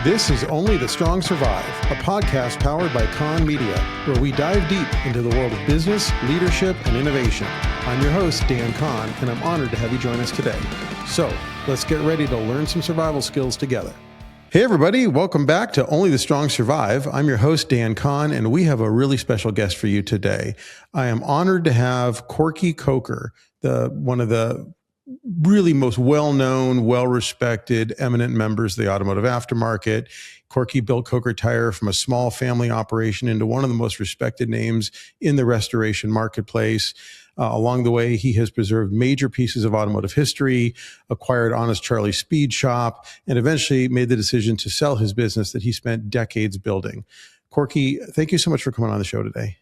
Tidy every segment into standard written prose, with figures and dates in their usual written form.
This is Only the Strong Survive, a podcast powered by Con Media, where we dive deep into the world of business, leadership, and innovation. I'm your host, Dan Con, and I'm honored to have you join us today. So let's get ready to learn some survival skills together. Hey, everybody. Welcome back to Only the Strong Survive. I'm your host, Dan Con, and we have a really special guest for you today. I am honored to have Corky Coker, one of the really most well-known, well-respected, eminent members of the automotive aftermarket. Corky built Coker Tire from a small family operation into one of the most respected names in the restoration marketplace. Along the way, he has preserved major pieces of automotive history, acquired Honest Charlie's Speed Shop, and eventually made the decision to sell his business that he spent decades building. Corky, thank you so much for coming on the show today.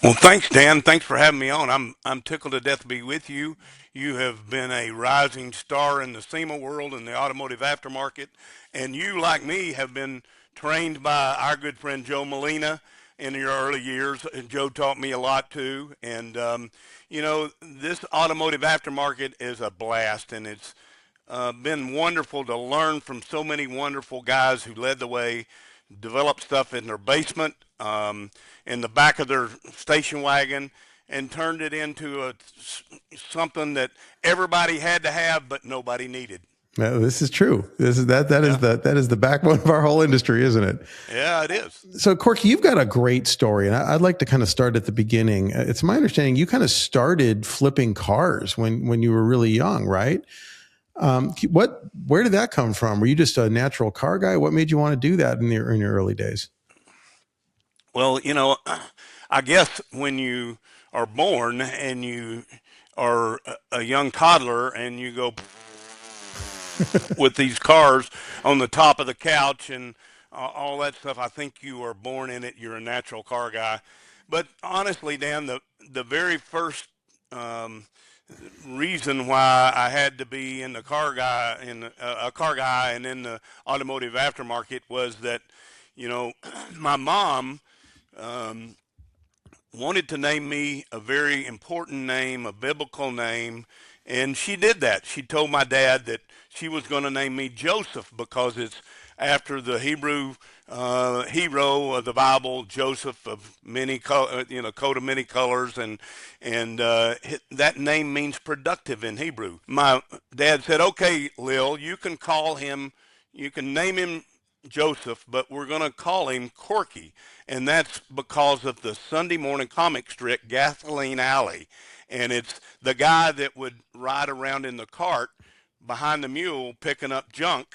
Well, thanks, Dan. Thanks for having me on. I'm tickled to death to be with you. You have been a rising star in the SEMA world and the automotive aftermarket, and you, like me, have been trained by our good friend Joe Molina in your early years. And Joe taught me a lot too. And this automotive aftermarket is a blast, and it's been wonderful to learn from so many wonderful guys who led the way, developed stuff in their basement, in the back of their station wagon, and turned it into something that everybody had to have, but nobody needed. No, this is true. That is the backbone of our whole industry, isn't it? Yeah, it is. So, Corky, you've got a great story, and I'd like to kind of start at the beginning. It's my understanding you kind of started flipping cars when you were really young, right? Where did that come from? Were you just a natural car guy? What made you want to do that in your early days? Well, I guess when you are born and you are a young toddler and you go with these cars on the top of the couch and all that stuff, I think you are born in it. You're a natural car guy. But honestly, Dan, the very first reason why I had to be in the car guy a car guy and in the automotive aftermarket was that, my mom wanted to name me a very important name, a biblical name, and she did that. She told my dad that she was going to name me Joseph because it's after the Hebrew hero of the Bible, Joseph of many coat of many colors, and that name means productive in Hebrew. My dad said, "Okay, Lil, you can name him Joseph, but we're going to call him Corky." And that's because of the Sunday morning comic strip Gasoline Alley. And it's the guy that would ride around in the cart behind the mule picking up junk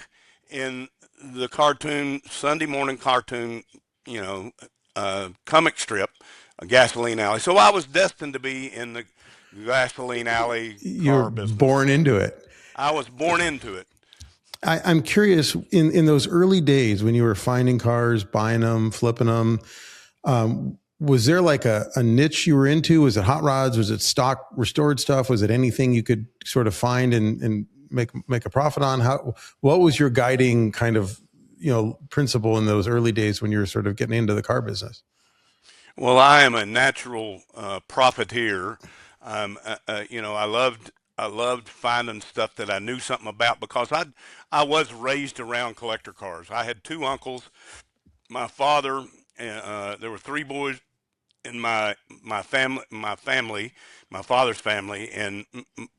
in the Sunday morning cartoon, comic strip, Gasoline Alley. So I was destined to be in the Gasoline Alley car business. You're born into it. I was born into it. I'm curious, in those early days when you were finding cars, buying them, flipping them, was there like a niche you were into? Was it hot rods? Was it stock restored stuff? Was it anything you could sort of find and make a profit on? What was your guiding kind of, principle in those early days when you were sort of getting into the car business? Well, I am a natural profiteer. I loved finding stuff that I knew something about because I was raised around collector cars. I had two uncles. My father, there were three boys in my family, my father's family, and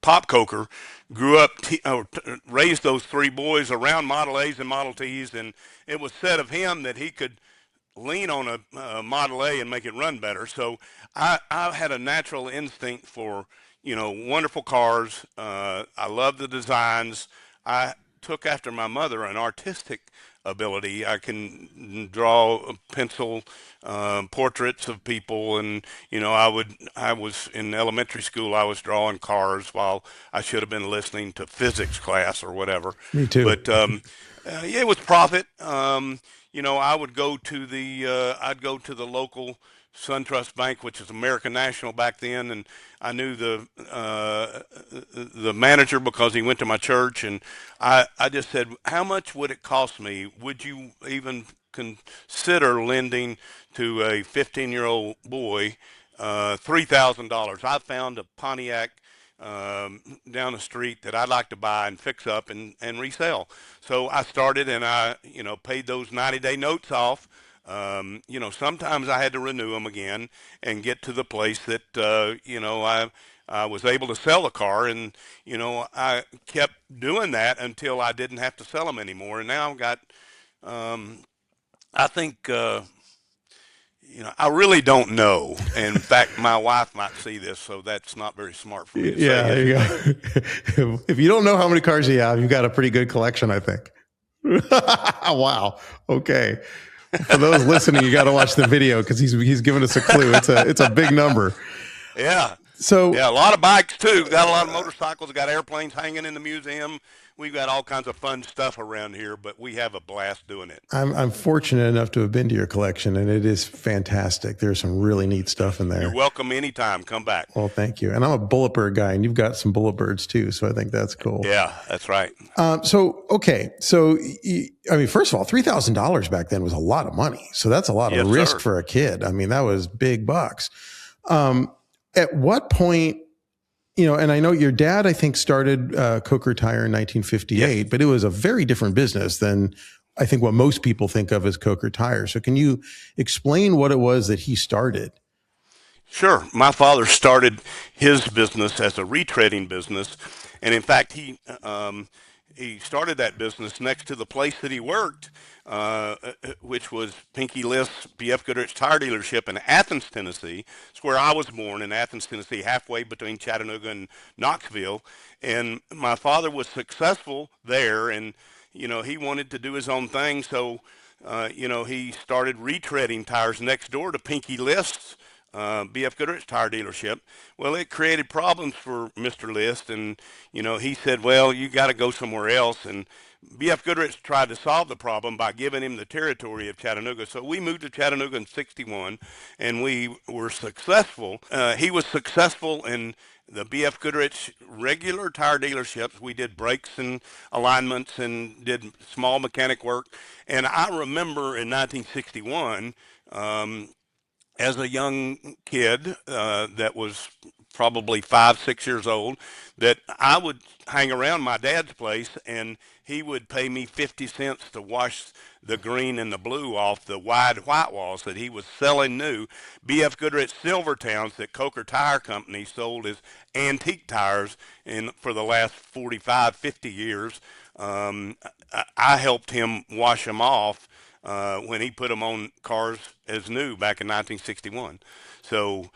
Pop Coker grew up, raised those three boys around Model A's and Model T's, and it was said of him that he could lean on a Model A and make it run better. So I had a natural instinct for wonderful cars. I love the designs. I took after my mother an artistic ability. I can draw pencil portraits of people, and I was in elementary school. I was drawing cars while I should have been listening to physics class or whatever. Me too. But it was profit. I would go to I'd go to the local SunTrust Bank, which is American National back then, and I knew the manager because he went to my church, and I just said, "How much would it cost me? Would you even consider lending to a 15-year-old boy $3,000?" I found a Pontiac down the street that I'd like to buy and fix up and resell. So I started, and I, paid those 90-day notes off. Sometimes I had to renew them again and get to the place that, I was able to sell the car, and, I kept doing that until I didn't have to sell them anymore. And now I've got, I think, I really don't know. In fact, my wife might see this, so that's not very smart for me to Yeah, say. there you go. If you don't know how many cars you have, you've got a pretty good collection, I think. Wow. Okay. For those listening, you got to watch the video because he's giving us a clue. It's a big number. Yeah. So yeah, a lot of bikes too. Got a lot of motorcycles. Got airplanes hanging in the museum. We've got all kinds of fun stuff around here, but we have a blast doing it. I'm fortunate enough to have been to your collection, and it is fantastic. There's some really neat stuff in there. You're welcome anytime. Come back. Well, thank you. And I'm a bullet bird guy, and you've got some bullet birds too, so I think that's cool. Yeah, that's right. Okay. So, I mean, first of all, $3,000 back then was a lot of money. So that's a lot of risk for a kid. I mean, that was big bucks. At what point, and I know your dad, I think, started Coker Tire in 1958, but it was a very different business than I think what most people think of as Coker Tire. So can you explain what it was that he started? Sure. My father started his business as a retreading business. And in fact, he started that business next to the place that he worked, which was Pinky List's B.F. Goodrich Tire Dealership in Athens, Tennessee. It's where I was born, in Athens, Tennessee, halfway between Chattanooga and Knoxville. And my father was successful there, and, he wanted to do his own thing. So, he started retreading tires next door to Pinky List's B.F. Goodrich Tire Dealership. Well, it created problems for Mr. List, and, he said, well, you got to go somewhere else. And B.F. Goodrich tried to solve the problem by giving him the territory of Chattanooga. So we moved to Chattanooga in 61, and we were successful. He was successful in the B.F. Goodrich regular tire dealerships. We did brakes and alignments and did small mechanic work. And I remember in 1961, as a young kid that was probably 5, 6 years old, that I would hang around my dad's place, and he would pay me 50 cents to wash the green and the blue off the wide white walls that he was selling new. B.F. Goodrich Silvertowns that Coker Tire Company sold as antique tires for the last 45, 50 years. I helped him wash them off when he put them on cars as new back in 1961. So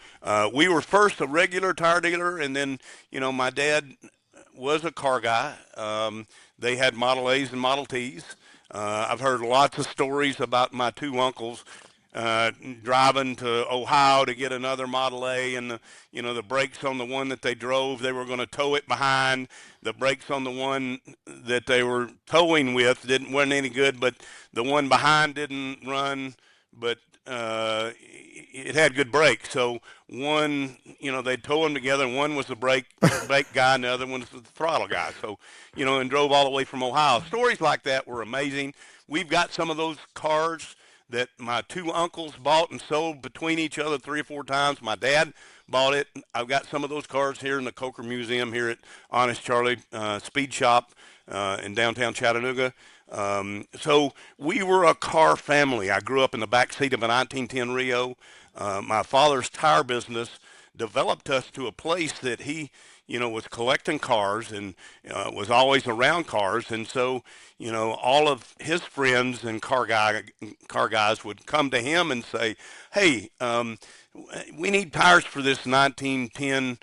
we were first a regular tire dealer, and then, my dad was a car guy. They had Model A's and Model T's. I've heard lots of stories about my two uncles driving to Ohio to get another Model A, and the brakes on the one that they drove, they were going to tow it behind. The brakes on the one that they were towing with weren't any good, but the one behind didn't run, but it had good brakes. So one, they'd tow them together, and one was the brake guy, and the other one was the throttle guy. So, and drove all the way from Ohio. Stories like that were amazing. We've got some of those cars that my two uncles bought and sold between each other 3 or 4 times. My dad bought it. I've got some of those cars here in the Coker Museum here at Honest Charlie Speed Shop in downtown Chattanooga. So we were a car family. I grew up in the back seat of a 1910 Rio. My father's tire business developed us to a place that he, was collecting cars and was always around cars. And so, all of his friends and car guys would come to him and say, hey, we need tires for this 1910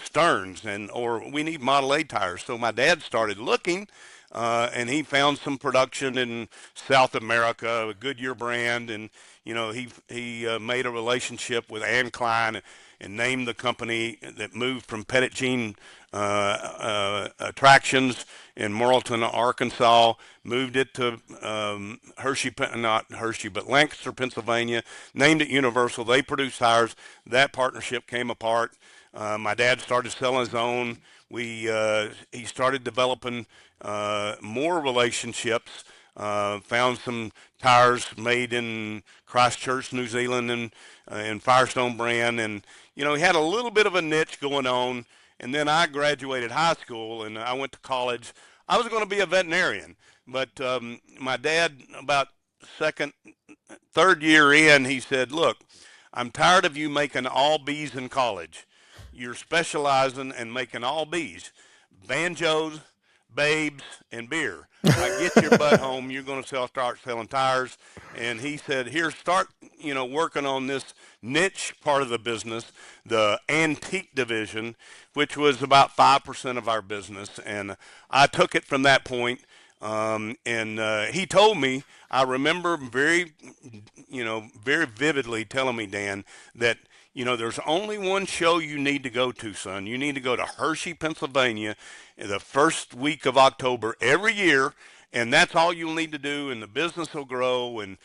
Stearns, or we need Model A tires. So my dad started looking, and he found some production in South America, a Goodyear brand, and he made a relationship with Ann Klein and named the company that moved from Pettit Jean Attractions in Morrilton, Arkansas, moved it to not Hershey, but Lancaster, Pennsylvania, named it Universal. They produced tires. That partnership came apart. My dad started selling his own. He started developing more relationships, found some tires made in Christchurch, New Zealand, and Firestone brand. And, he had a little bit of a niche going on. And then I graduated high school and I went to college. I was going to be a veterinarian, but my dad, about second, third year in, he said, "Look, I'm tired of you making all B's in college. You're specializing and making all B's, banjos, babes, and beer. Like, get your butt home. You're going to start selling tires." And he said, "Here, start, working on this niche part of the business, the antique division, which was about 5% of our business." And I took it from that point. And he told me, I remember very vividly telling me, Dan, that there's only one show you need to go to, son. You need to go to Hershey, Pennsylvania, the first week of October every year, and that's all you'll need to do, and the business will grow. And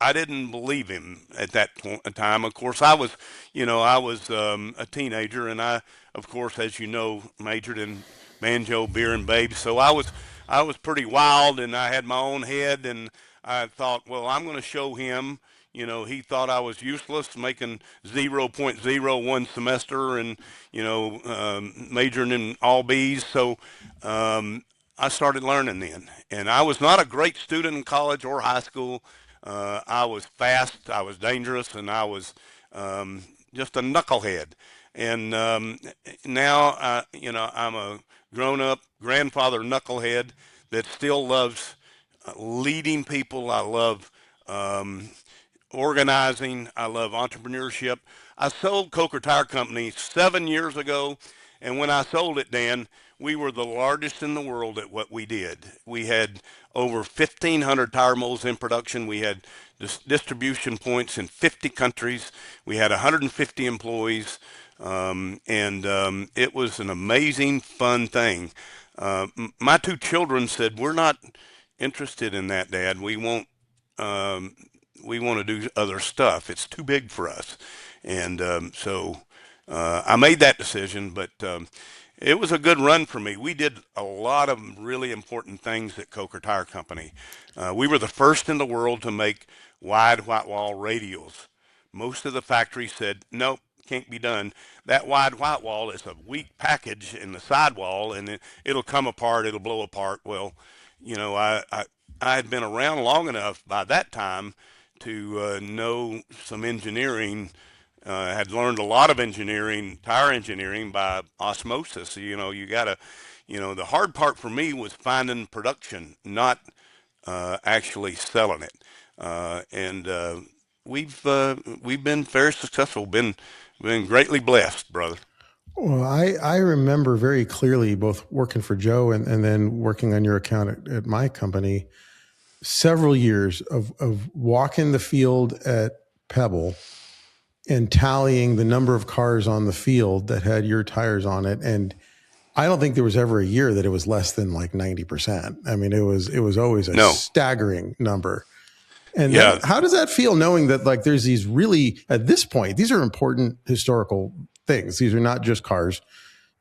I didn't believe him at that point in time. Of course, I was a teenager, and I, of course, as you know, majored in banjo, beer, and babes. So I was pretty wild, and I had my own head, and I thought, well, I'm going to show him. He thought I was useless, making 0.01 semester, and majoring in all B's. So I started learning then, and I was not a great student in college or high school. I was fast, I was dangerous, and I was just a knucklehead. And now, I'm a grown-up grandfather knucklehead that still loves leading people. I love um, organizing. I love entrepreneurship. I sold Coker Tire Company 7 years ago, and when I sold it, Dan, we were the largest in the world at what we did. We had over 1,500 tire molds in production. We had distribution points in 50 countries. We had 150 employees, and it was an amazing, fun thing. My two children said, "We're not interested in that, Dad. Um, we want to do other stuff. It's too big for us." And so I made that decision, but it was a good run for me. We did a lot of really important things at Coker Tire Company. We were the first in the world to make wide white wall radials. Most of the factories said, "Nope, can't be done. That wide white wall is a weak package in the sidewall, and it'll come apart, it'll blow apart." Well, I had been around long enough by that time to know some engineering. Had learned a lot of engineering, tire engineering, by osmosis. You gotta, the hard part for me was finding production, not actually selling it. And we've been very successful. Been greatly blessed, brother. Well, I remember very clearly both working for Joe and then working on your account at my company, several years of walking the field at Pebble and tallying the number of cars on the field that had your tires on it. And I don't think there was ever a year that it was less than like 90%. I mean, it was always a No, staggering number. And yeah, how does that feel, knowing that like there's these really, at this point, these are important historical things. These are not just cars.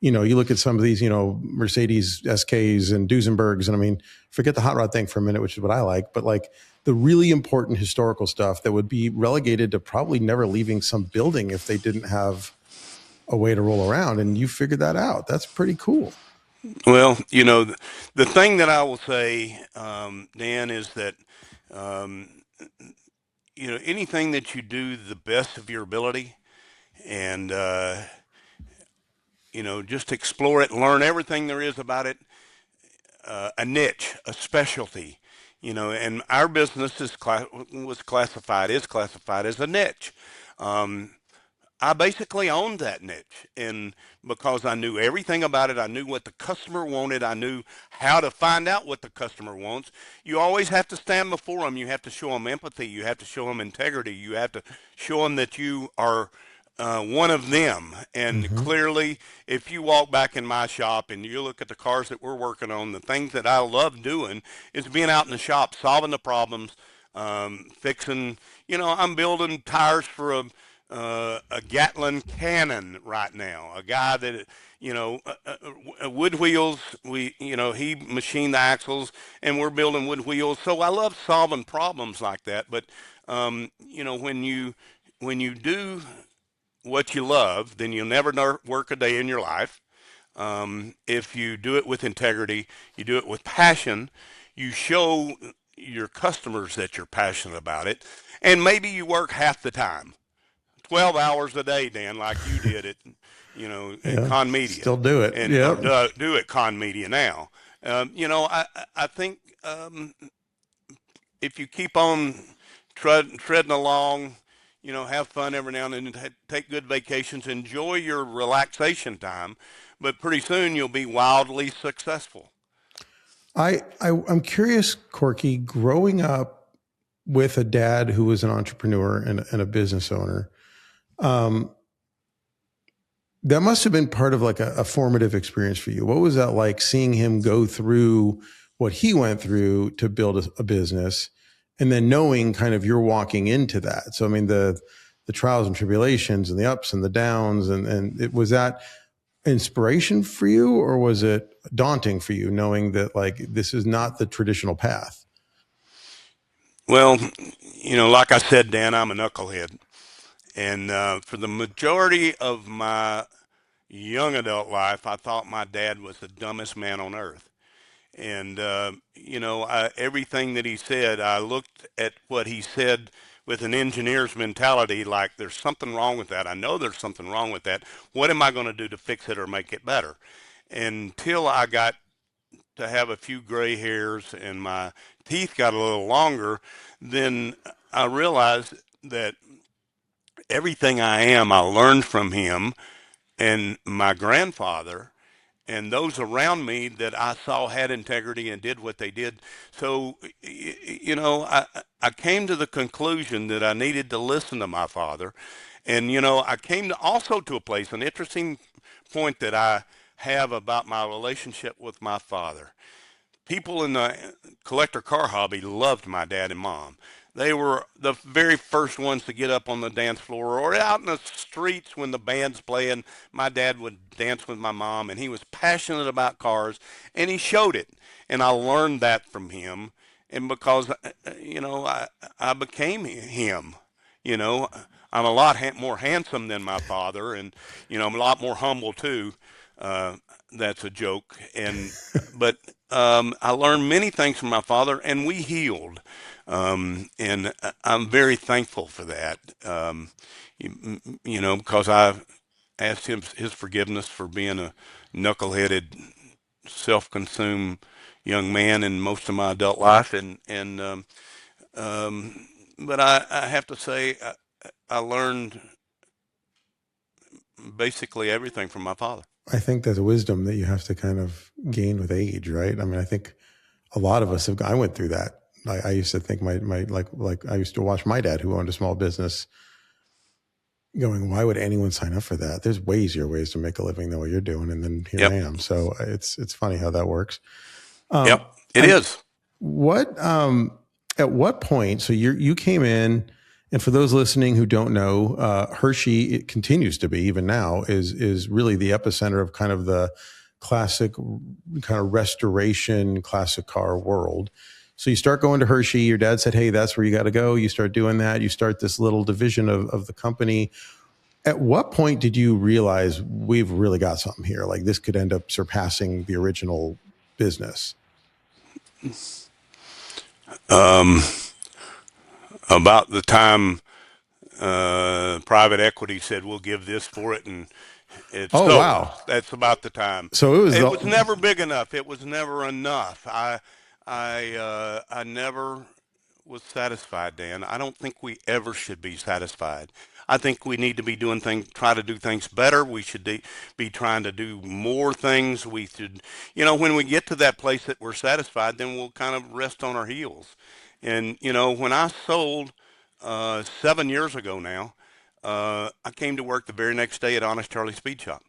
You look at some of these, Mercedes SKs and Duesenbergs, and I mean, forget the hot rod thing for a minute, which is what I like, but like the really important historical stuff that would be relegated to probably never leaving some building if they didn't have a way to roll around. And you figured that out. That's pretty cool. well, the thing that I will say, Dan, is that um, anything that you do the best of your ability, and just explore it, learn everything there is about it, a niche, a specialty, and our business is classified as a niche. Um, I basically owned that niche, and because I knew everything about it, I knew what the customer wanted, I knew how to find out what the customer wants. You always have to stand before them. You have to show them empathy. You have to show them integrity. You have to show them that you are one of them. And Mm-hmm. clearly, if you walk back in my shop and you look at the cars that we're working on, the things that I love doing is being out in the shop, solving the problems, fixing. I'm building tires for a Gatlin cannon right now. A guy that wood wheels. He machined the axles, and we're building wood wheels. So I love solving problems like that. But when you do what you love, then you'll never work a day in your life. If you do it with integrity, you do it with passion, you show your customers that you're passionate about it, and maybe you work half the time, 12 hours a day, Dan, like you did at Yeah. Con Media, Still do it. and or Yep. do at Con Media now. I think if you keep on treading along, have fun every now and then, take good vacations, enjoy your relaxation time, but pretty soon you'll be wildly successful. I'm curious, Corky, growing up with a dad who was an entrepreneur and a business owner, um, that must have been part of like a formative experience for you. What was that like, seeing him go through what he went through to build a business, and then knowing kind of you're walking into that? So I mean, the trials and tribulations and the ups and the downs, and it was that inspiration for you, or was it daunting for you knowing that like this is not the traditional path? Well, like I said, Dan, I'm a knucklehead. And for the majority of my young adult life, I thought my dad was the dumbest man on earth. And, everything that he said, I looked at what he said with an engineer's mentality, like there's something wrong with that. I know there's something wrong with that. What am I going to do to fix it or make it better? Until I got to have a few gray hairs and my teeth got a little longer, then I realized that everything I am, I learned from him and my grandfather and those around me that I saw had integrity and did what they did. So, I came to the conclusion that I needed to listen to my father. And, I came to also to a place, an interesting point that I have about my relationship with my father. People in the collector car hobby loved my dad and mom. They were the very first ones to get up on the dance floor or out in the streets when the band's playing. My dad would dance with my mom, and he was passionate about cars, and he showed it. And I learned that from him. And because, I became him, you know, I'm a lot more handsome than my father, and, I'm a lot more humble too. Uh, that's a joke. But I learned many things from my father, and we healed. And I'm very thankful for that. Because I asked him his forgiveness for being a knuckleheaded, self-consumed young man in most of my adult life, um, but I have to say I learned basically everything from my father. I think there's a wisdom that you have to kind of gain with age, right? I mean, I think a lot of us have. I went through that. I used to think my like I used to watch my dad, who owned a small business, going, why would anyone sign up for that? There's way easier ways to make a living than what you're doing, and then here Yep. I am. So it's funny how that works. Yep. It I'm is. What at what point? So you came in, and for those listening who don't know, Hershey, it continues to be even now, is really the epicenter of kind of the classic kind of restoration classic car world. So you start going to Hershey. Your dad said, "Hey, that's where you got to go." You start doing that. You start this little division of the company. At what point did you realize we've really got something here? Like this could end up surpassing the original business? Um, about the time private equity said we'll give this for it, and it Oh sold. wow! That's about the time. So it was It was the never big enough. It was never enough. I never was satisfied, Dan. I don't think we ever should be satisfied. I think we need to be doing things, try to do things better. We should be trying to do more things. We should, when we get to that place that we're satisfied, then we'll kind of rest on our heels. And, when I sold 7 years ago now, I came to work the very next day at Honest Charlie Speed Shop,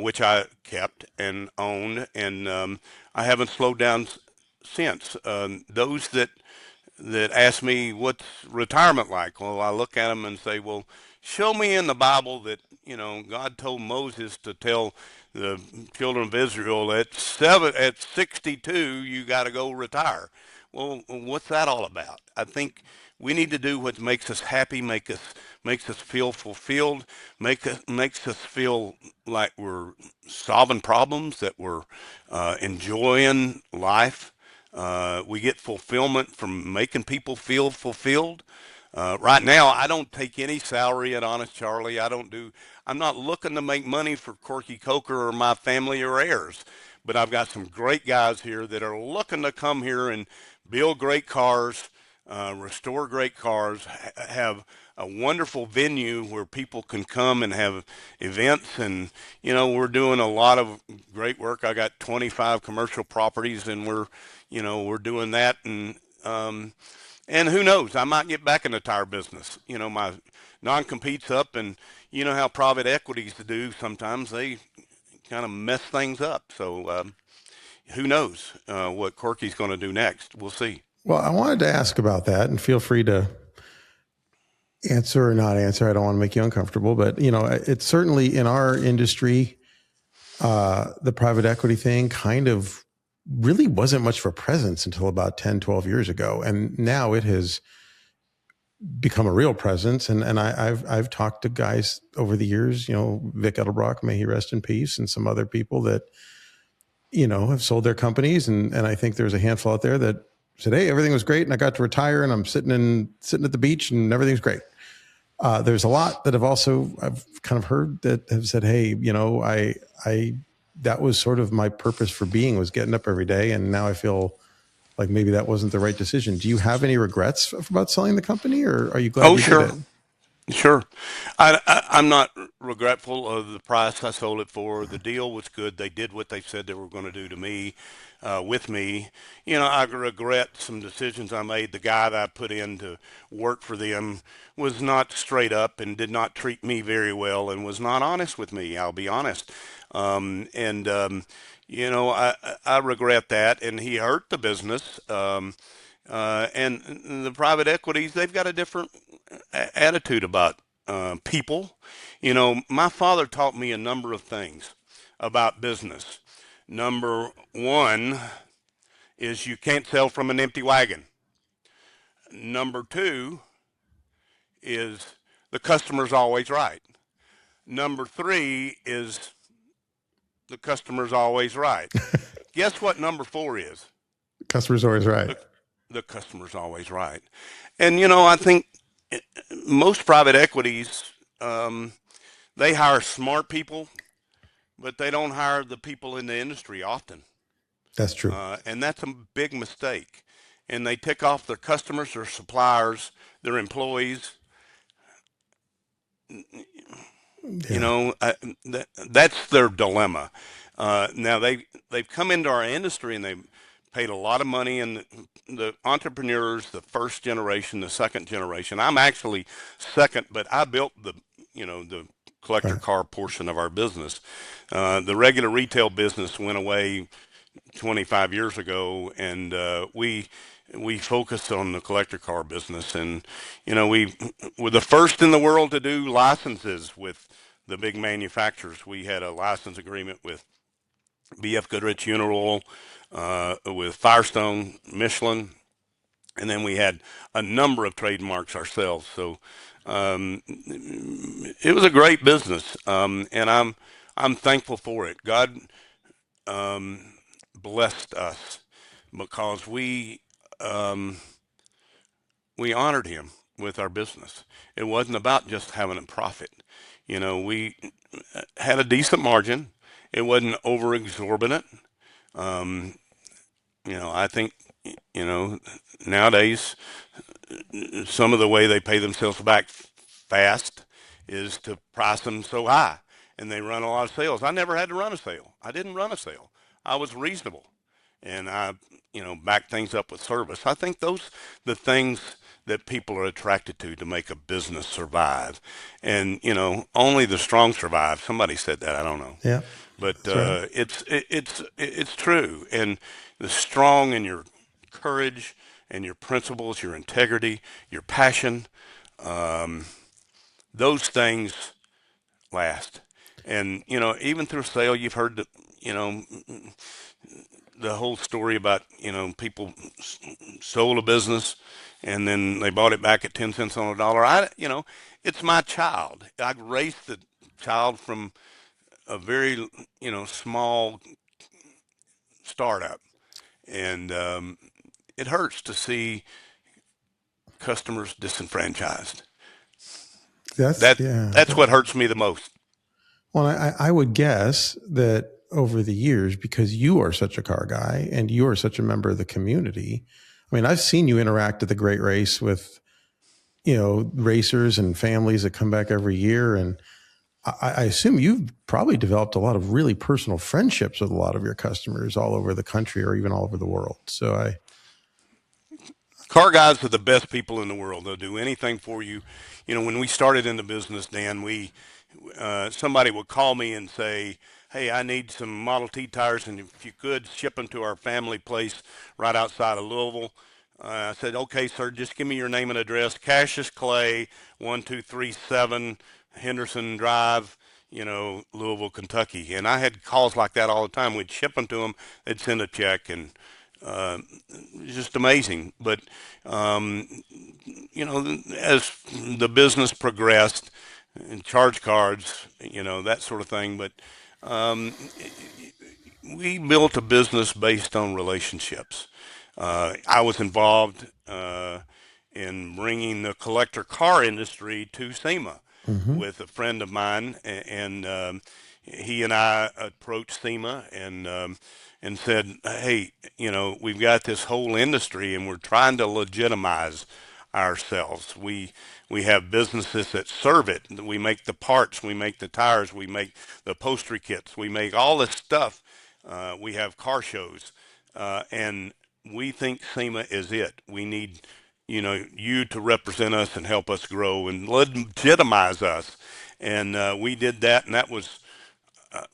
which I kept and owned, and I haven't slowed down since. Those that ask me what's retirement like, well, I look at them and say, well, show me in the Bible that God told Moses to tell the children of Israel at 62 you got to go retire. Well, what's that all about? I think we need to do what makes us happy, makes us feel fulfilled, makes us feel like we're solving problems, that we're enjoying life. We get fulfillment from making people feel fulfilled. Right now, I don't take any salary at Honest Charlie. I'm not looking to make money for Corky Coker or my family or heirs, but I've got some great guys here that are looking to come here and build great cars, restore great cars, have a wonderful venue where people can come and have events. And, we're doing a lot of great work. I got 25 commercial properties, and we're doing that. And who knows? I might get back in the tire business. My non-compete's up, and you know how private equities do. Sometimes they kind of mess things up. So who knows what Corky's going to do next? We'll see. Well, I wanted to ask about that, and feel free to answer or not answer. I don't want to make you uncomfortable, but it's certainly in our industry, the private equity thing kind of really wasn't much of a presence until about 10, 12 years ago. And now it has become a real presence. And I've talked to guys over the years, Vic Edelbrock, may he rest in peace, and some other people that, have sold their companies. And I think there's a handful out there that said, hey, everything was great, and I got to retire, and I'm sitting at the beach, and everything's great. There's a lot that I've kind of heard that have said, hey, I that was sort of my purpose for being, was getting up every day. And now I feel like maybe that wasn't the right decision. Do you have any regrets about selling the company, or are you glad Oh, you did sure. it? Sure. I'm not regretful of the price I sold it for. The deal was good. They did what they said they were going to do to me, with me. I regret some decisions I made. The guy that I put in to work for them was not straight up and did not treat me very well and was not honest with me. I'll be honest. And I regret that. And he hurt the business. And the private equities, they've got a different attitude about people. My father taught me a number of things about business. Number one is you can't sell from an empty wagon. Number two is the customer's always right. Number three is the customer's always right. Guess what number four is? Customer's always right. The customer's always right. And, I think most private equities, they hire smart people, but they don't hire the people in the industry often. That's true. And that's a big mistake. And they tick off their customers, their suppliers, their employees. Yeah. That's their dilemma. Now they've come into our industry and they've paid a lot of money, and the entrepreneurs, the first generation, the second generation. I'm actually second, but I built the collector Right. car portion of our business. The regular retail business went away 25 years ago, and we focused on the collector car business. And we were the first in the world to do licenses with the big manufacturers. We had a license agreement with BF Goodrich, Uniroyal, with Firestone, Michelin, and then we had a number of trademarks ourselves. So it was a great business, and I'm thankful for it. God blessed us because we honored Him with our business. It wasn't about just having a profit. We had a decent margin. It wasn't over exorbitant. Um, I think, nowadays, some of the way they pay themselves back fast is to price them so high, and they run a lot of sales. I never had to run a sale. I didn't run a sale. I was reasonable, and I, backed things up with service. I think the things that people are attracted to make a business survive. And, only the strong survive. Somebody said that. I don't know. Yeah. But That's right. it's true. And the strong in your courage and your principles, your integrity, your passion, um, those things last. And even through sale, you've heard that the whole story about, people sold a business and then they bought it back at 10 cents on a dollar. It's my child. I raised the child from a very, small startup. And it hurts to see customers disenfranchised. That's That yeah. that's what hurts me the most. Well, I would guess that over the years, because you are such a car guy and you are such a member of the community, I mean, I've seen you interact at the Great Race with, racers and families that come back every year. And I assume you've probably developed a lot of really personal friendships with a lot of your customers all over the country or even all over the world. So Car guys are the best people in the world. They'll do anything for you. When we started in the business, Dan, somebody would call me and say, "Hey, I need some Model T tires, and if you could ship them to our family place right outside of Louisville." I said, "Okay, sir, just give me your name and address. Cassius Clay, 1237 Henderson Drive, Louisville, Kentucky." And I had calls like that all the time. We'd ship them to them. They'd send a check, and uh, just amazing. But as the business progressed, and charge cards, that sort of thing. But um, we built a business based on relationships. I was involved in bringing the collector car industry to SEMA mhm. with a friend of mine, and he and I approached SEMA and said, "Hey, we've got this whole industry, and we're trying to legitimize ourselves. We have businesses that serve it. We make the parts, we make the tires, we make the upholstery kits, we make all this stuff. We have car shows, and we think SEMA is it. We need, you to represent us and help us grow and legitimize us." And we did that, and that was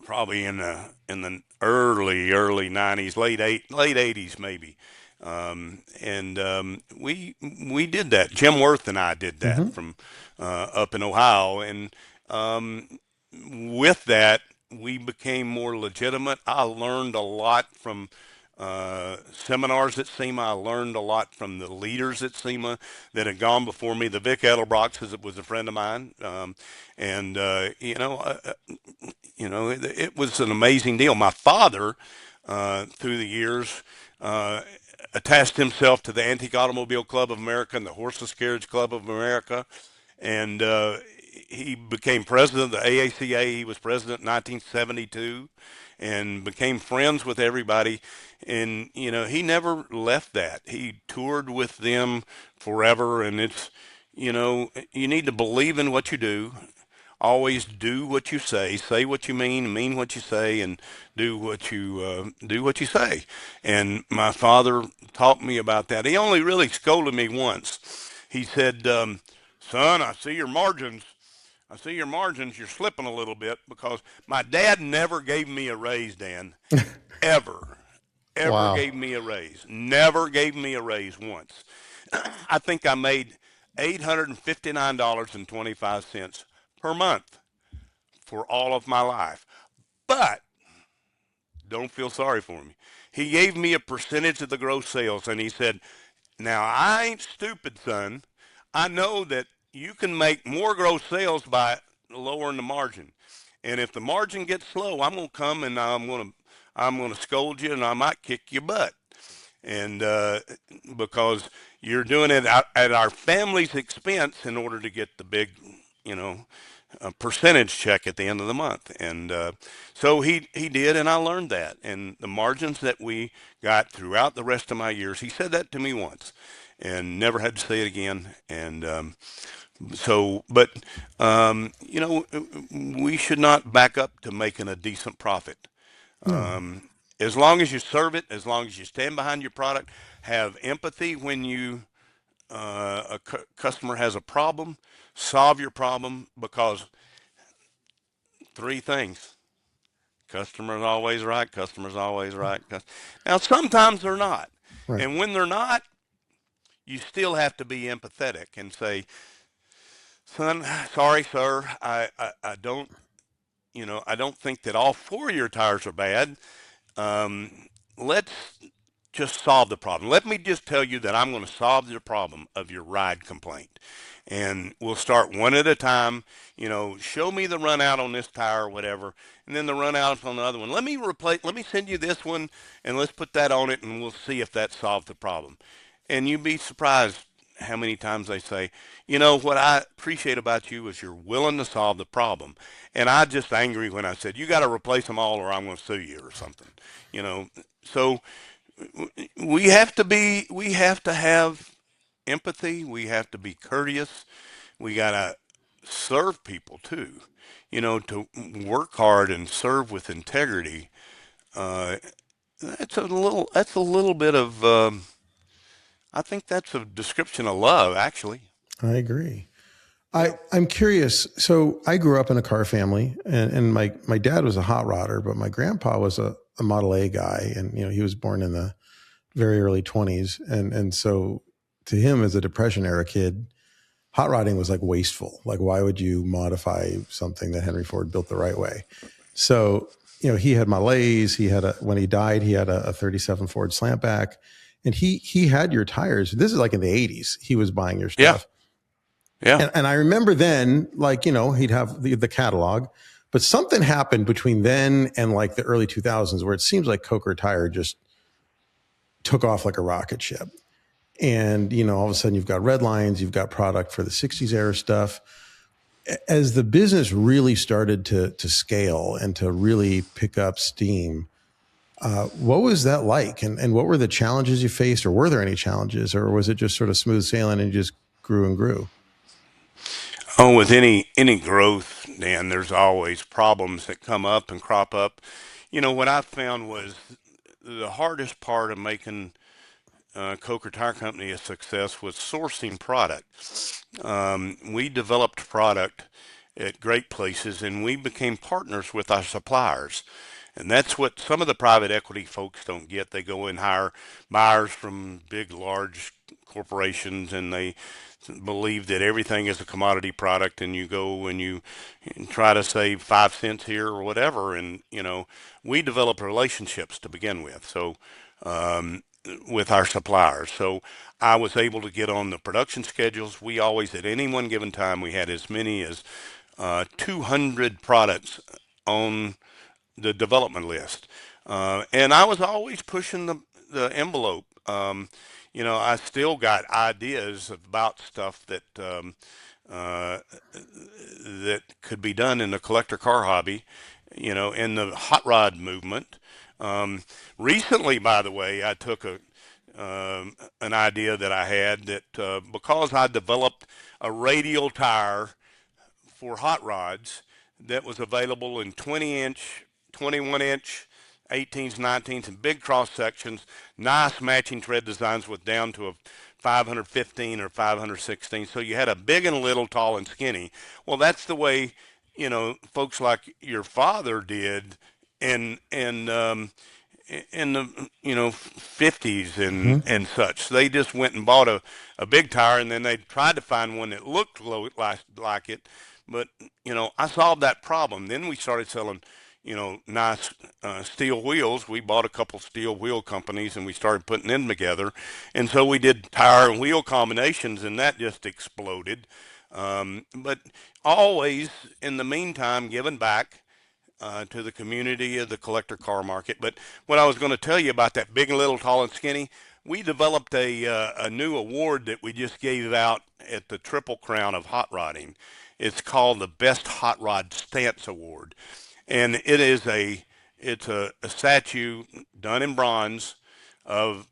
probably in the early '90s, late '80s maybe. And we did that. Jim Worth and I did that Mhm. from up in Ohio, and um, with that we became more legitimate. I learned a lot from seminars at SEMA. I learned a lot from the leaders at SEMA that had gone before me. The Vic Edelbrock was a friend of mine, and it was an amazing deal. My father, through the years, uh, attached himself to the Antique Automobile Club of America and the Horseless Carriage Club of America, and he became president of the AACA. He was president in 1972, and became friends with everybody. And he never left that. He toured with them forever, and it's you need to believe in what you do. Always do what you say what you mean what you say, and do what you say. And my father taught me about that. He only really scolded me once. He said, "Son, I see your margins. You're slipping a little bit," because my dad never gave me a raise, Dan. Ever, ever Wow. gave me a raise. Never gave me a raise once. I think I made $859.25 per month for all of my life. But don't feel sorry for me. He gave me a percentage of the gross sales, and he said, "Now, I ain't stupid, son. I know that you can make more gross sales by lowering the margin. And if the margin gets low, I'm going to come and I'm gonna scold you, and I might kick your butt. And because you're doing it at our family's expense in order to get the big, you know, percentage check at the end of the month." And so he did, and I learned that. And the margins that we got throughout the rest of my years, he said that to me once, and never had to say it again. And but we should not back up to making a decent profit. No. As long as you serve it, as long as you stand behind your product, have empathy when a customer has a problem, solve your problem, because three things: customer's always right, customer's always right. Now sometimes they're not, Right. and when they're not, you still have to be empathetic and say, "Son, sorry, sir, I don't." I don't think that all four of your tires are bad. Um, let's just solve the problem. Let me just tell you that I'm going to solve the problem of your ride complaint. And we'll start one at a time. Show me the run out on this tire or whatever, and then the run out on the other one. Let me send you this one, and let's put that on it, and we'll see if that solves the problem. And you'd be surprised how many times they say, what I appreciate about you is you're willing to solve the problem. And I just angry when I said, you got to replace them all or I'm going to sue you or something. So we have to have empathy. We have to be courteous. We got to serve people too, to work hard and serve with integrity. Uh, that's a little bit of, I think that's a description of love, actually. I agree. Yeah. I'm curious. So I grew up in a car family, and my dad was a hot rodder, but my grandpa was a Model A guy, and he was born in the very early 20s, and so to him as a Depression era kid, hot rodding was like wasteful. Like, why would you modify something that Henry Ford built the right way? So he had Model A's. When he died, he had a 37 Ford Slantback, and he had your tires. This is like in the 80s. He was buying your Yeah. stuff. Yeah. And I remember then, like, he'd have the catalog, but something happened between then and like the early 2000s where it seems like Coker Tire just took off like a rocket ship. And, all of a sudden you've got red lines, you've got product for the 60s era stuff. As the business really started to scale and to really pick up steam, what was that like? And what were the challenges you faced, or were there any challenges, or was it just sort of smooth sailing and you just grew and grew? Oh, with any growth, Dan, there's always problems that come up and crop up. What I found was the hardest part of making Coker Tire Company a success was sourcing product. We developed product at great places, and we became partners with our suppliers. And that's what some of the private equity folks don't get. They go and hire buyers from big, large corporations, and they believe that everything is a commodity product, and you go and you try to save 5 cents here or whatever. And, we develop relationships to begin with. So, with our suppliers. So I was able to get on the production schedules. We always, at any one given time, we had as many as 200 products on the development list. And I was always pushing the envelope. I still got ideas about stuff uh, that could be done in the collector car hobby, in the hot rod movement. Recently, by the way, I took an idea that I had that because I developed a radial tire for hot rods that was available in 20-inch, 21-inch, 18s, 19s, and big cross sections, nice matching tread designs with down to a 515 or 516. So you had a big and a little, tall and skinny. Well, that's the way, folks like your father did and in the 50s Mm-hmm. and such. They just went and bought a big tire, and then they tried to find one that looked like it. But I solved that problem. Then we started selling nice steel wheels. We bought a couple steel wheel companies, and we started putting them together. And so we did tire and wheel combinations, and that just exploded. But always in the meantime, giving back to the community of the collector car market. But what I was going to tell you about that big and little, tall and skinny, we developed a new award that we just gave out at the Triple Crown of hot rodding. It's called the Best Hot Rod Stance Award, and it's a statue done in bronze of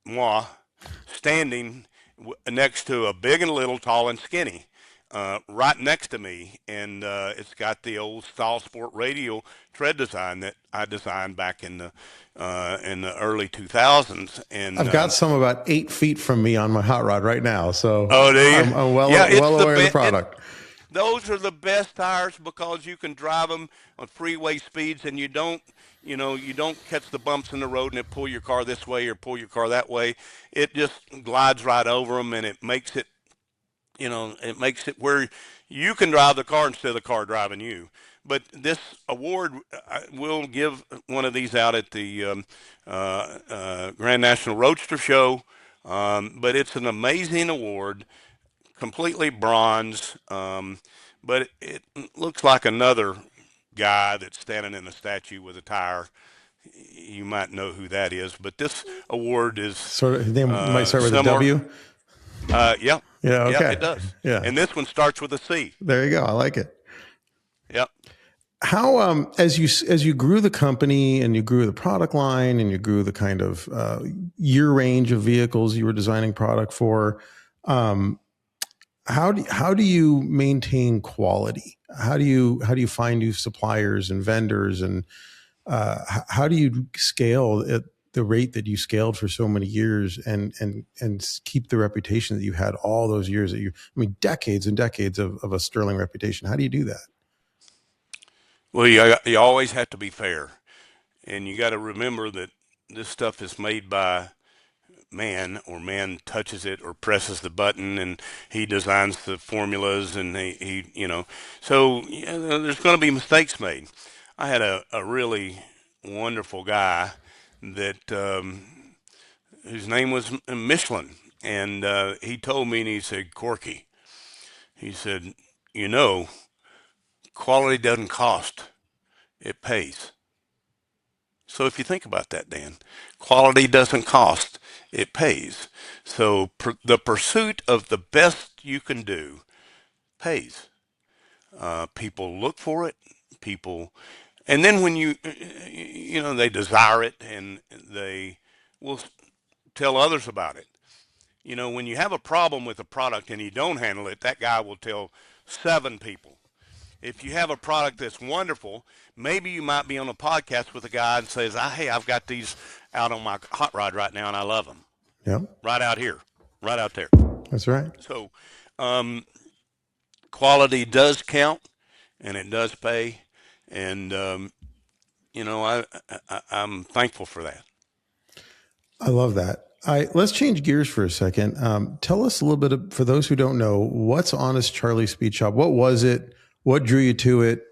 moi standing next to a big and little, tall and skinny, right next to me, and it's got the old style sport radial tread design that I designed back in the early 2000s. And I've got some about 8 feet from me on my hot rod right now, so oh, do you? I'm well Yeah, well aware of the product. Those are the best tires because you can drive them on freeway speeds, and you don't catch the bumps in the road and it pull your car this way or pull your car that way. It just glides right over them, and it makes it where you can drive the car instead of the car driving you. But this award, we'll give one of these out at the Grand National Roadster Show. But it's an amazing award, completely bronze. But it looks like another guy that's standing in a statue with a tire. You might know who that is, but this award is Sort of, his name might start with a similar. W. Yeah, Yeah. yeah, Okay. it does. Yeah. And this one starts with a C. There you go. I like it. Yep. How as you grew the company and you grew the product line and you grew the kind of year range of vehicles you were designing product for, how do you maintain quality? How do you find new suppliers and vendors, and how do you scale at the rate that you scaled for so many years and keep the reputation that you had all those years decades and decades of a sterling reputation? How do you do that? Well, you always have to be fair, and you got to remember that this stuff is made by man, or man touches it or presses the button, and he designs the formulas, and so there's going to be mistakes made. I had a really wonderful guy that whose name was Michelin, and he told me, and he said, Corky, he said, you know, quality doesn't cost, it pays. So if you think about that, Dan, quality doesn't cost, it pays. So the pursuit of the best you can do pays. People look for it. People, and then when they desire it, and they will tell others about it. When you have a problem with a product and you don't handle it, that guy will tell 7 people. If you have a product that's wonderful, maybe you might be on a podcast with a guy and says, "Hey, I've got these out on my hot rod right now, and I love them." Yeah, Right out here, right out there. that's right. So, quality does count, and it does pay, and I'm thankful for that. I love that. Let's change gears for a second. Tell us a little bit for those who don't know, what's Honest Charlie Speed Shop? What was it? What drew you to it?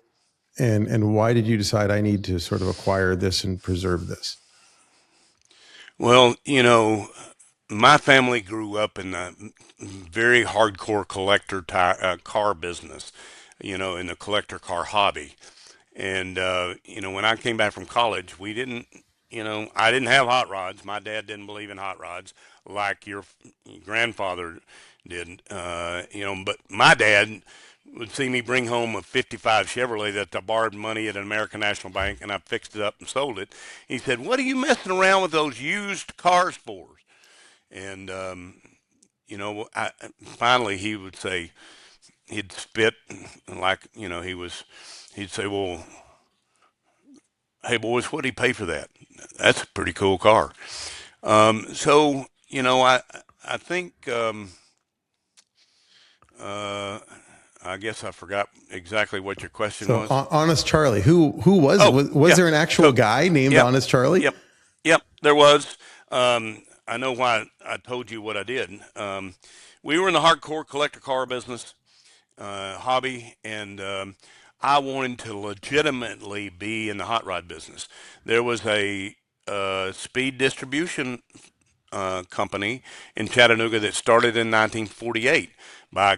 And why did you decide I need to sort of acquire this and preserve this? Well, my family grew up in a very hardcore collector car business, in the collector car hobby. And, when I came back from college, I didn't have hot rods. My dad didn't believe in hot rods like your grandfather did, but my dad would see me bring home a 55 Chevrolet that I borrowed money at an American National Bank, and I fixed it up and sold it. He said, "What are you messing around with those used cars for?" And, finally he would say, he'd spit like, he'd say, "Well, hey boys, what did he pay for that? That's a pretty cool car." So, I think, I guess I forgot exactly what your question was. Honest Charlie, who was it? Was there an actual guy named Honest Charlie? Yep, there was. I know why I told you what I did. We were in the hardcore collector car business, hobby, and I wanted to legitimately be in the hot rod business. There was a speed distribution company in Chattanooga that started in 1948 by a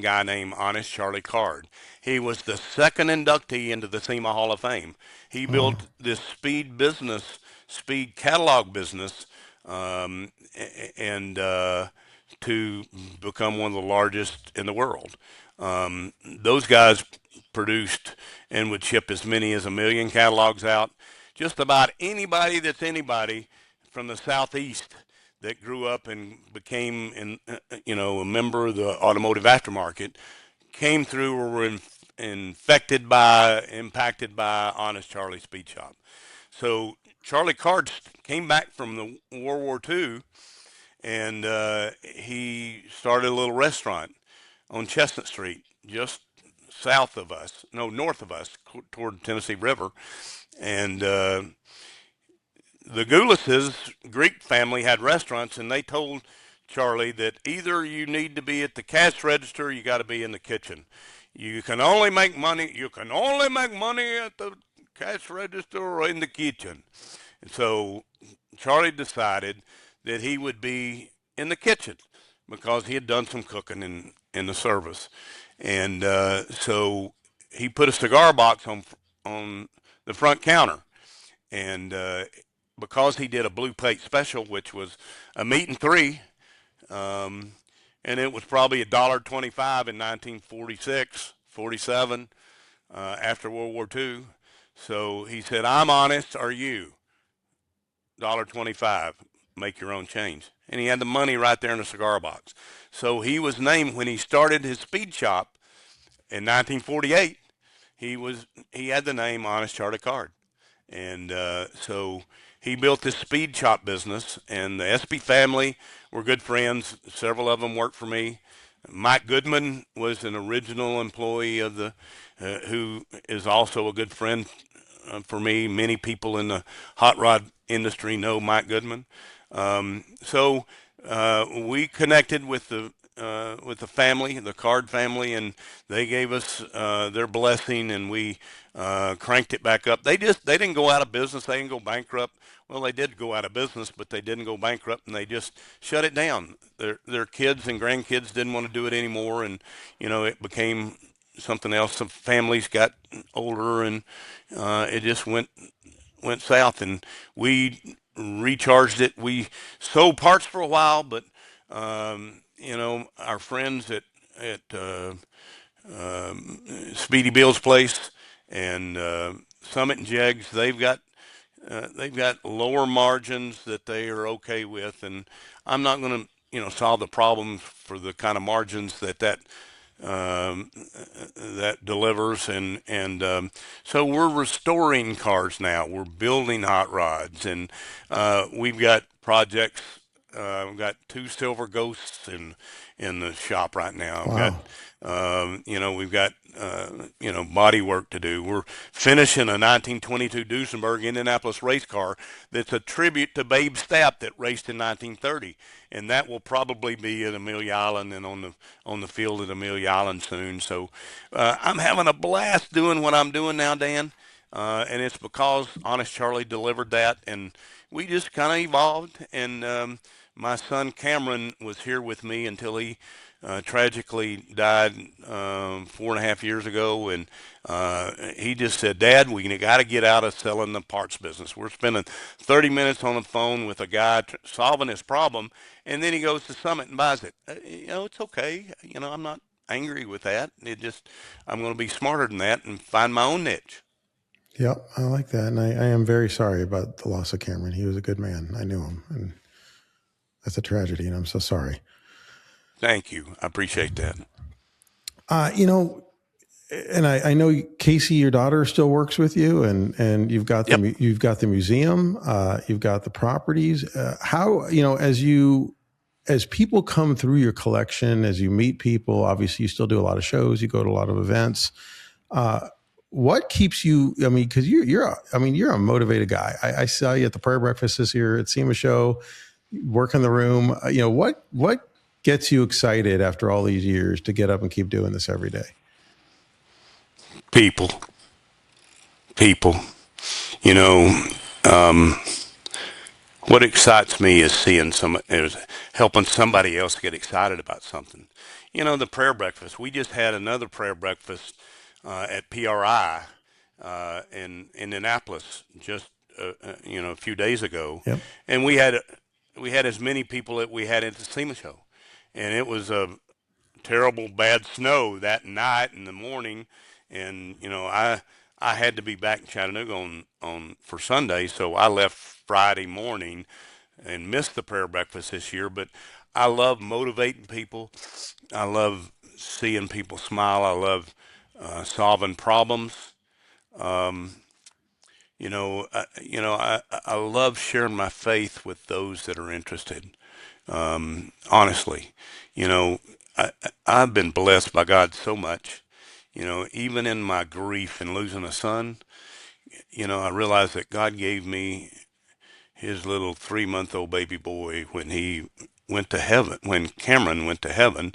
guy named Honest Charlie Card. He was the second inductee into the SEMA Hall of Fame. He built this speed catalog business, and to become one of the largest in the world. Those guys produced and would ship as many as 1 million catalogs out. Just about anybody that's anybody from the Southeast that grew up and became, a member of the automotive aftermarket came through or were impacted by Honest Charlie Speed Shop. So Charlie Card came back from the World War II, and he started a little restaurant on Chestnut Street, just north of us, toward the Tennessee River. And the Goulises, Greek family, had restaurants, and they told Charlie that either you need to be at the cash register or you got to be in the kitchen. You can only make money. You can only make money at the cash register or in the kitchen. And so Charlie decided that he would be in the kitchen because he had done some cooking in the service, and so he put a cigar box on the front counter, and because he did a blue plate special, which was a meat and three, um, and it was probably $1.25 in 1946, 47, after World War II. So he said, "I'm honest. Are you? $1.25. Make your own change." And he had the money right there in the cigar box. So he was named when he started his speed shop in 1948. He had the name Honest Charlie Card, and so he built this speed shop business. And the SB family were good friends. Several of them worked for me. Mike Goodman was an original employee of who is also a good friend for me. Many people in the hot rod industry know Mike Goodman. So we connected with the family, the Card family, and they gave us their blessing, and we cranked it back up. They didn't go out of business. They didn't go bankrupt. Well, they did go out of business, but they didn't go bankrupt, and they just shut it down. Their kids and grandkids didn't want to do it anymore, and it became something else. Some families got older, and it just went south, and we recharged it. We sold parts for a while, but our friends at Speedy Bill's place and Summit and Jegs, they've got lower margins that they are okay with, and I'm not going to solve the problem for the kind of margins that delivers, and so we're restoring cars now. We're building hot rods, and we've got projects. We've got two silver ghosts in the shop right now. Wow. We've got body work to do. We're finishing a 1922 Duesenberg Indianapolis race car that's a tribute to Babe Stapp that raced in 1930, and that will probably be at Amelia Island and on the field at Amelia Island soon. So I'm having a blast doing what I'm doing now, Dan, and it's because Honest Charlie delivered that, and we just kind of evolved. And my son Cameron was here with me until he tragically died 4.5 years ago, and he just said, "Dad, we got to get out of selling the parts business. We're spending 30 minutes on the phone with a guy solving his problem, and then he goes to Summit and buys it. It's okay. I'm not angry with that. I'm going to be smarter than that and find my own niche." Yep, I like that, and I am very sorry about the loss of Cameron. He was a good man. I knew him, and that's a tragedy, and I'm so sorry. Thank you. I appreciate that. And I know Casey, your daughter, still works with you, and you've got Yep. you've got the museum, you've got the properties. How as people come through your collection, as you meet people, obviously you still do a lot of shows, you go to a lot of events. What keeps you? I mean, because you're a motivated guy. I saw you at the prayer breakfast this year at SEMA show, work in the room. What gets you excited after all these years to get up and keep doing this every day? People. People. You know, what excites me is helping somebody else get excited about something. The prayer breakfast. We just had another prayer breakfast at PRI in Indianapolis just a few days ago, Yep. and we had as many people that we had at the SEMA show, and it was a terrible bad snow that night in the morning, and I had to be back in Chattanooga on for Sunday, so I left Friday morning and missed the prayer breakfast this year. But I love motivating people. I love seeing people smile. I love solving problems. Um, I love sharing my faith with those that are interested. Honestly, you know, I've been blessed by God so much. Even in my grief and losing a son, I realized that God gave me his little 3-month-old baby boy when he went to heaven, when Cameron went to heaven.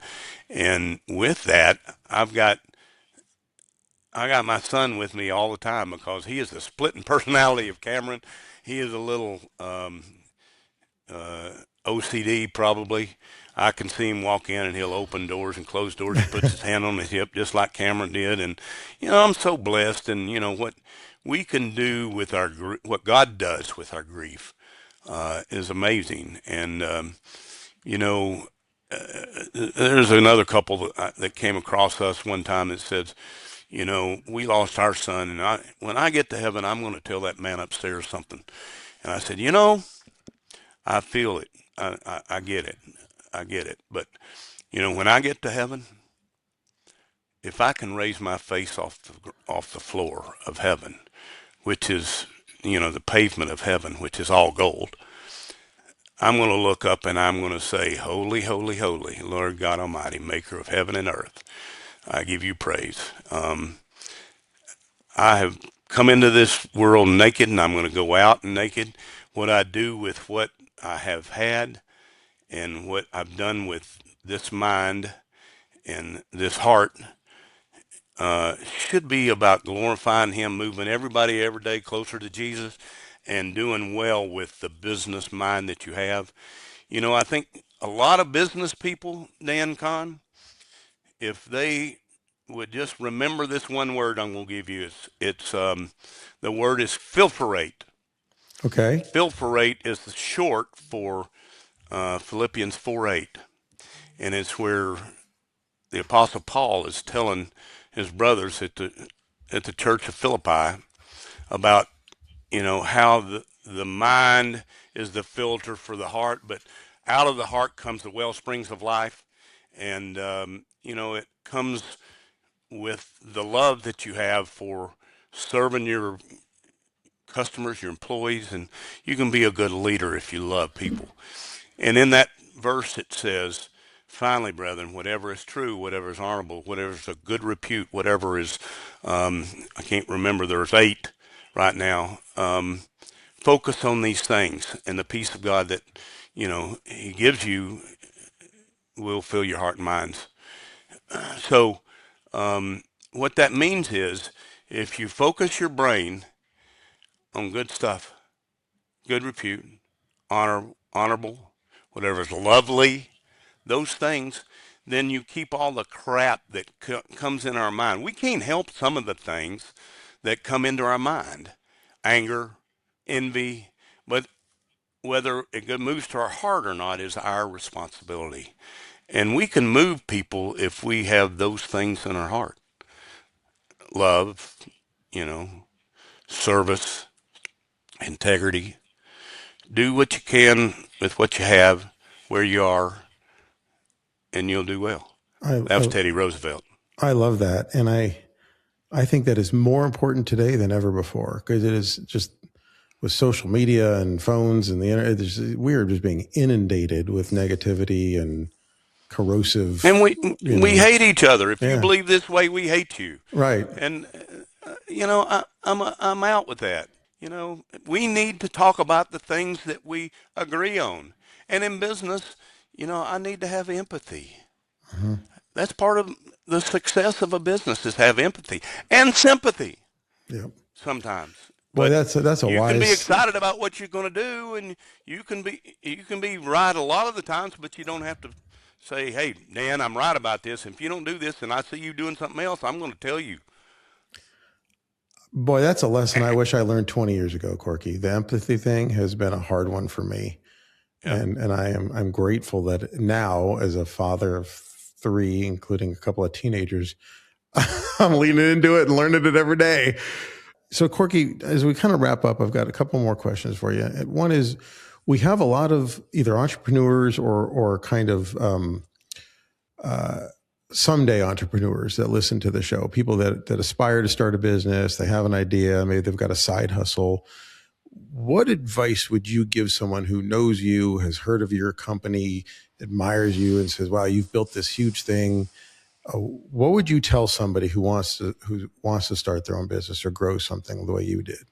And with that, I've got I got my son with me all the time because he is the splitting personality of Cameron. He is a little uh, OCD probably. I can see him walk in and he'll open doors and close doors. He puts his hand on his hip just like Cameron did. And, I'm so blessed. And, what we can do with what God does with our grief is amazing. And, you know, there's another couple that came across us one time that says, we lost our son. And when I get to heaven, I'm going to tell that man upstairs something. And I said, I feel it. I get it. I get it. But, when I get to heaven, if I can raise my face off the floor of heaven, which is, the pavement of heaven, which is all gold, I'm going to look up and I'm going to say, holy, holy, holy, Lord God Almighty, maker of heaven and earth. I give you praise. I have come into this world naked and I'm going to go out naked. What I do with what I have had and what I've done with this mind and this heart should be about glorifying Him, moving everybody every day closer to Jesus, and doing well with the business mind that you have. I think a lot of business people, Dan Kahn, if they would just remember this one word I'm going to give you, the word is filtrate. Okay. Filtrate is the short for Philippians 4:8, and it's where the Apostle Paul is telling his brothers at the church of Philippi about how the mind is the filter for the heart, but out of the heart comes the well springs of life, and it comes with the love that you have for serving your customers, your employees, and you can be a good leader if you love people. And in that verse it says, finally, brethren, whatever is true, whatever is honorable, whatever is of good repute, whatever is, I can't remember, there's 8 right now. Focus on these things, and the peace of God that, He gives you will fill your heart and minds. So, what that means is if you focus your brain on good stuff, good repute, honorable, whatever is lovely, those things, then you keep all the crap that comes in our mind. We can't help some of the things that come into our mind, anger, envy, but whether it moves to our heart or not is our responsibility. And we can move people if we have those things in our heart. Love, you know, service, integrity. Do what you can with what you have, where you are, and you'll do well. I, That was I Teddy Roosevelt. I love that, and I think that is more important today than ever before, because it is just with social media and phones and the internet. We're just being inundated with negativity and corrosive. And we hate each other. If you Yeah. believe this way, we hate you. Right. And I'm out with that. We need to talk about the things that we agree on. And in business, I need to have empathy. Uh-huh. That's part of the success of a business is have empathy and sympathy. Yep. Sometimes. Boy, But that's a you wise. can be excited about what you're going to do, and you can be right a lot of the times, but you don't have to say, "Hey, Dan, I'm right about this. If you don't do this, and I see you doing something else, I'm going to tell you." Boy, that's a lesson I wish I learned 20 years ago, Corky. The empathy thing has been a hard one for me. Yeah. And I'm grateful that now, as a father of 3, including a couple of teenagers, I'm leaning into it and learning it every day. So, Corky, as we kind of wrap up, I've got a couple more questions for you. One is, we have a lot of either entrepreneurs or kind of someday entrepreneurs that listen to the show, people that aspire to start a business. They have an idea, maybe they've got a side hustle. What advice would you give someone who knows you, has heard of your company, admires you, and says, "Wow, you've built this huge thing"? What would you tell somebody who wants to start their own business or grow something the way you did?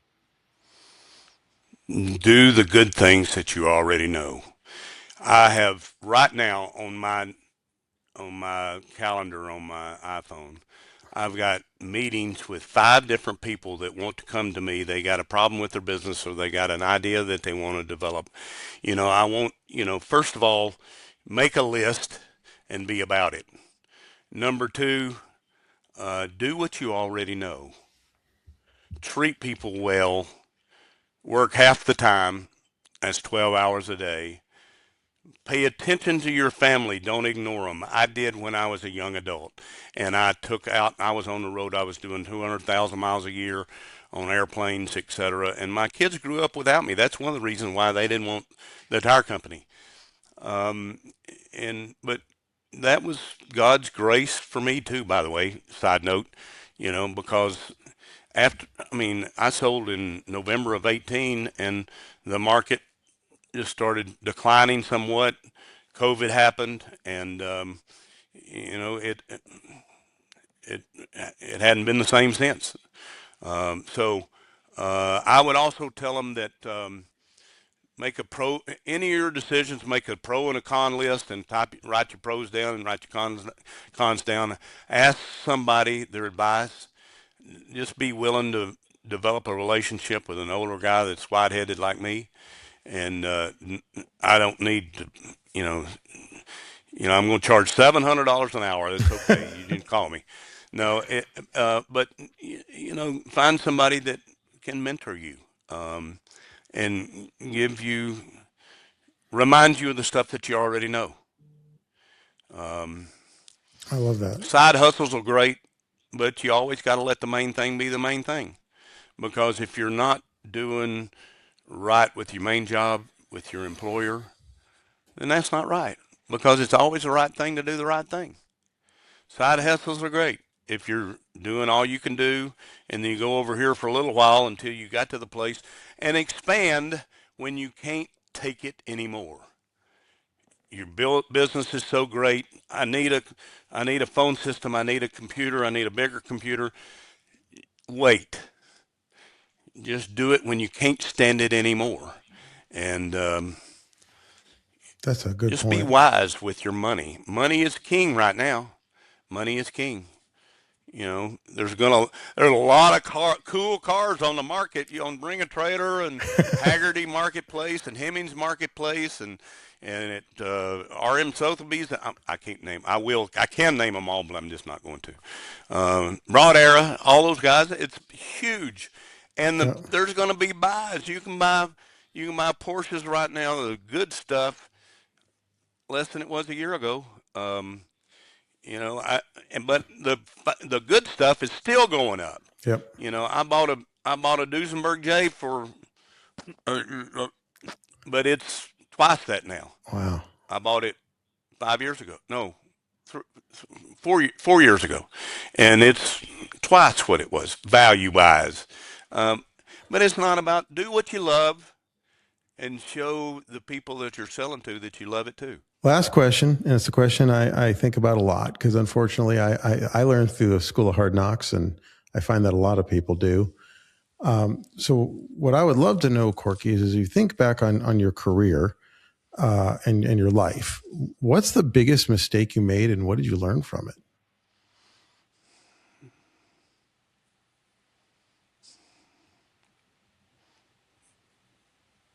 Do the good things that you already know. I have right now on my calendar on my iPhone, I've got meetings with 5 different people that want to come to me. They got a problem with their business or they got an idea that they want to develop. I want, first of all, make a list and be about it. Number two, do what you already know. Treat people well. Work half the time. That's 12 hours a day. Pay attention to your family. Don't ignore them. I did when I was a young adult. And I was on the road. I was doing 200,000 miles a year on airplanes, etc. And my kids grew up without me. That's one of the reasons why they didn't want the tire company. But that was God's grace for me too, by the way, side note, because I sold in November of 18 and the market just started declining somewhat. COVID happened, and it hadn't been the same since. I would also tell them that make a pro. Any of your decisions, make a pro and a con list, and write your pros down and write your cons down. Ask somebody their advice. Just be willing to develop a relationship with an older guy that's white-headed like me, and I don't need to, I'm going to charge $700 an hour. That's okay. You didn't call me. No, but find somebody that can mentor you, and remind you of the stuff that you already know. I love that. Side hustles are great, but you always got to let the main thing be the main thing, because if you're not doing right with your main job, with your employer, then that's not right, because it's always the right thing to do the right thing. Side hustles are great if you're doing all you can do, and then you go over here for a little while until you got to the place, and expand when you can't take it anymore. Your business is so great. I need a phone system. I need a computer. I need a bigger computer. Wait. Just do it when you can't stand it anymore. And that's a good just point. be wise with your money. Money is king right now. Money is king. There's a lot of cool cars on the market. You on Bring a Trailer and Haggerty Marketplace and Hemmings Marketplace and at RM Sotheby's. I can't name. I can name them all, but I'm just not going to. Broad Era, all those guys. It's huge, and there's going to be buys. You can buy Porsches right now. The good stuff, less than it was a year ago. But the good stuff is still going up. Yep. I bought a Duesenberg J for, but it's twice that now. Wow. I bought it 5 years ago. No, 4 years ago, and it's twice what it was value wise. But it's not about do what you love, and show the people that you're selling to that you love it too. Last question, and it's a question I think about a lot, because unfortunately I learned through the School of Hard Knocks, and I find that a lot of people do. So what I would love to know, Corky, is as you think back on your career and your life, what's the biggest mistake you made, and what did you learn from it?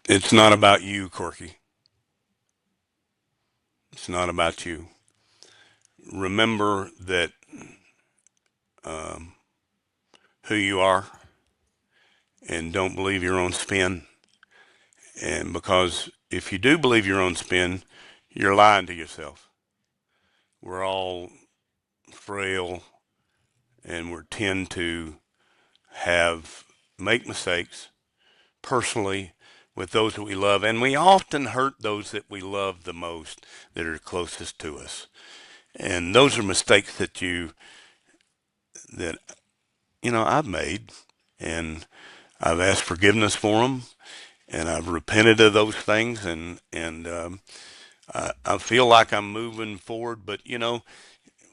It's not about you, Corky. It's not about you. Remember that who you are, and don't believe your own spin. And because if you do believe your own spin, you're lying to yourself. We're all frail, and we tend to make mistakes personally with those that we love, and we often hurt those that we love the most, that are closest to us. And those are mistakes that I've made, and I've asked forgiveness for them, and I've repented of those things, and I feel like I'm moving forward. But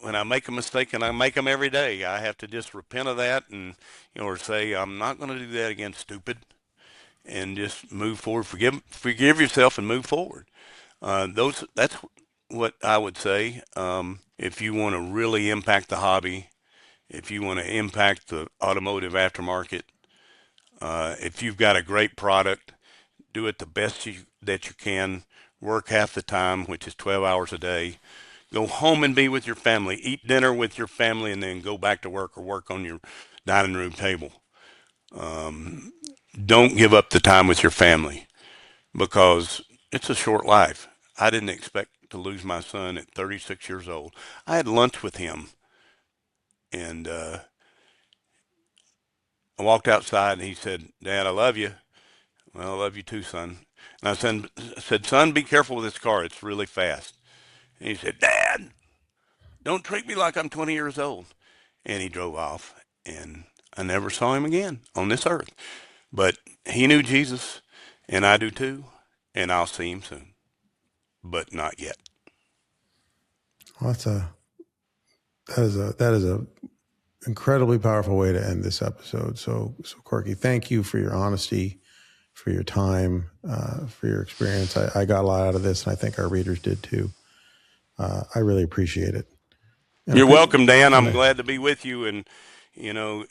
when I make a mistake, and I make them every day, I have to just repent of that, and or say I'm not going to do that again, stupid, and just move forward. Forgive yourself and move forward. That's what I would say. If you want to really impact the hobby if you want to impact the automotive aftermarket, if you've got a great product, do it the best that you can. Work half the time, which is 12 hours a day. Go home and be with your family. Eat dinner with your family, and then go back to work or work on your dining room table. Don't give up the time with your family because it's a short life. I didn't expect to lose my son at 36 years old. I had lunch with him, and I walked outside, and he said, "Dad, I love you." Well, I love you too, son. And I said, "Son, be careful with this car. It's really fast." And he said, "Dad, don't treat me like I'm 20 years old." And he drove off, and I never saw him again on this earth. But he knew Jesus, and I do too, and I'll see him soon, but not yet. Well, that is a incredibly powerful way to end this episode. So Corky, thank you for your honesty, for your time, for your experience. I got a lot out of this, and I think our readers did too. I really appreciate it. And You're welcome, Dan. I'm glad to be with you, and you know,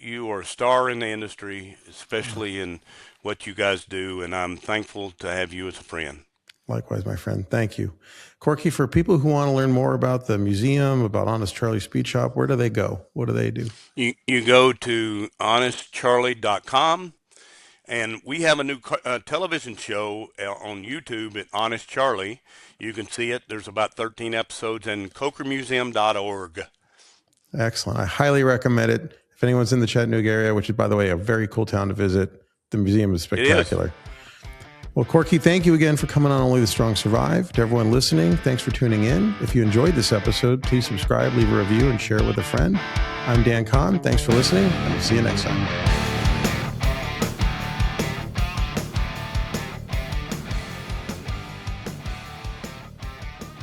you are a star in the industry, especially in what you guys do, and I'm thankful to have you as a friend. Likewise, my friend. Thank you. Corky, for people who want to learn more about the museum, about Honest Charlie Speed Shop, where do they go? What do they do? You go to honestcharlie.com, and we have a new television show on YouTube at Honest Charlie. You can see it. There's about 13 episodes, and cokermuseum.org. Excellent. I highly recommend it. If anyone's in the Chattanooga area, which is, by the way, a very cool town to visit, the museum is spectacular. Well, Corky, thank you again for coming on Only the Strong Survive. To everyone listening, thanks for tuning in. If you enjoyed this episode, please subscribe, leave a review, and share it with a friend. I'm Dan Kahn. Thanks for listening, and we'll see you next time.